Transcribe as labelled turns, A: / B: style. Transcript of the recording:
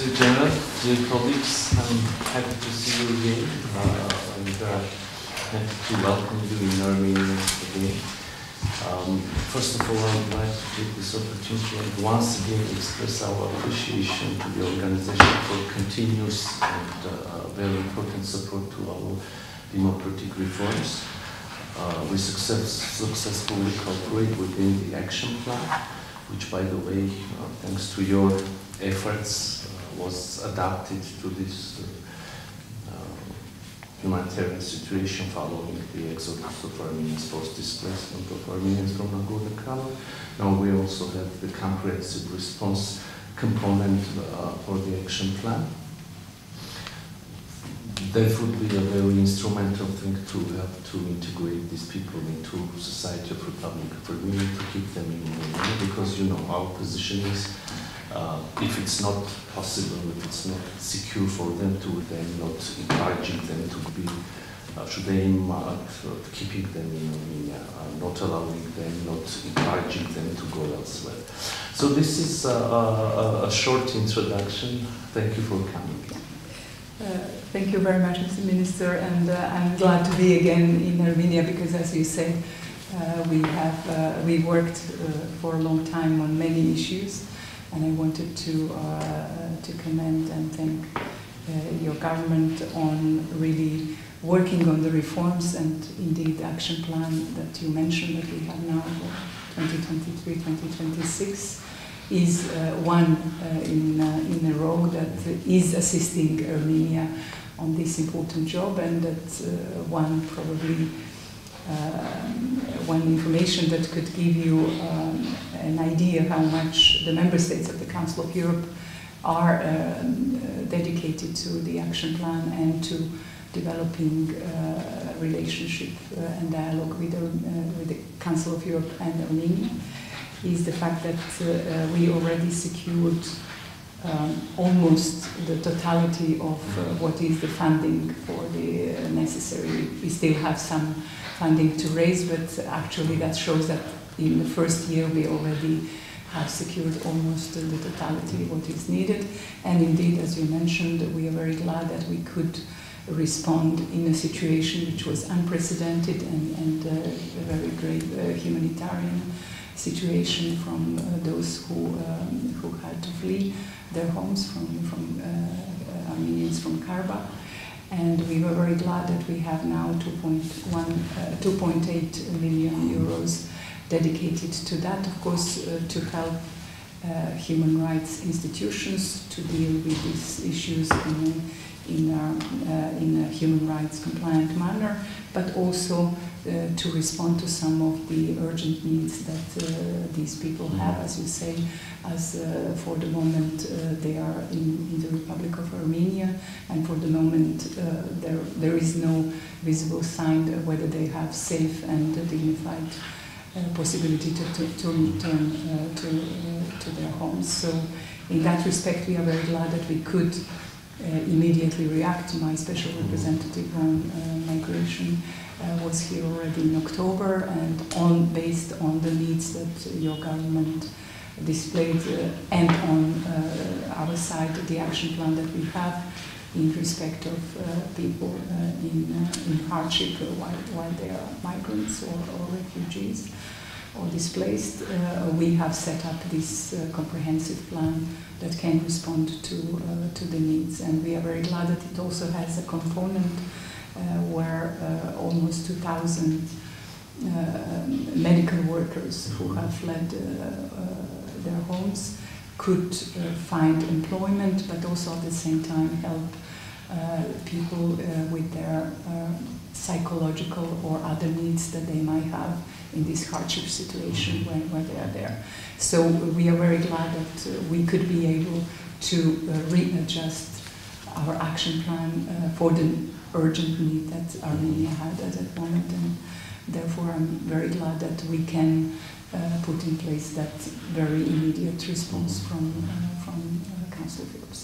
A: Secretary General, dear colleagues, I'm happy to see you again and happy to welcome you in Armenia today. First of all, I would like to take this opportunity and once again express our appreciation to the organization for continuous and very important support to our democratic reforms. We successfully cooperate within the action plan, which, by the way, thanks to your efforts, was adapted to this humanitarian situation following the exodus of Armenians, forced displacement of Armenians from Nagorno-Karabakh. Now we also have the comprehensive response component for the action plan. That would be a very instrumental thing to help to integrate these people into society of Republic of Armenia, to keep them in Armenia, because you know our position is if it's not possible, if it's not secure for them to, then not encouraging them to be, should aim at keeping them in Armenia, not allowing them, not encouraging them to go elsewhere. So this is a short introduction. Thank you for coming.
B: Thank you very much, Mr. Minister, and I'm glad to be again in Armenia because, as you said, we worked for a long time on many issues, and I wanted to commend and thank your government on really working on the reforms and indeed the action plan that you mentioned that we have now for 2023-2026. Is one in a row that is assisting Armenia on this important job, and that's one probably one information that could give you an idea how much the member states of the Council of Europe are dedicated to the action plan and to developing relationship and dialogue with the Council of Europe and Armenia. Is the fact that we already secured almost the totality of what is the funding for the necessary. We still have some funding to raise, but actually that shows that in the first year we already have secured almost the totality of what is needed. And indeed, as you mentioned, we are very glad that we could respond in a situation which was unprecedented and a very great humanitarian situation from those who had to flee their homes from Armenians from Karabakh. And we were very glad that we have now 2.8 million euros dedicated to that, of course, to help human rights institutions to deal with these issues in a human rights compliant manner, but also to respond to some of the urgent needs that these people have, as you say, as for the moment they are in the Republic of Armenia, and for the moment there is no visible sign whether they have safe and dignified possibility to return to their homes. So in that respect, we are very glad that we could immediately react. My special representative on migration was here already in October, and based on the needs that your government displayed and on our side, the action plan that we have in respect of people in hardship while they are migrants or refugees or displaced, we have set up this comprehensive plan that can respond to the needs. And we are very glad that it also has a component where almost 2,000 medical workers who have fled their homes could find employment, but also at the same time help people with their psychological or other needs that they might have in this hardship situation when they are there. So we are very glad that we could be able to readjust our action plan for the urgent need that Armenia had at that moment, and therefore I'm very glad that we can put in place that very immediate response from Council of Europe.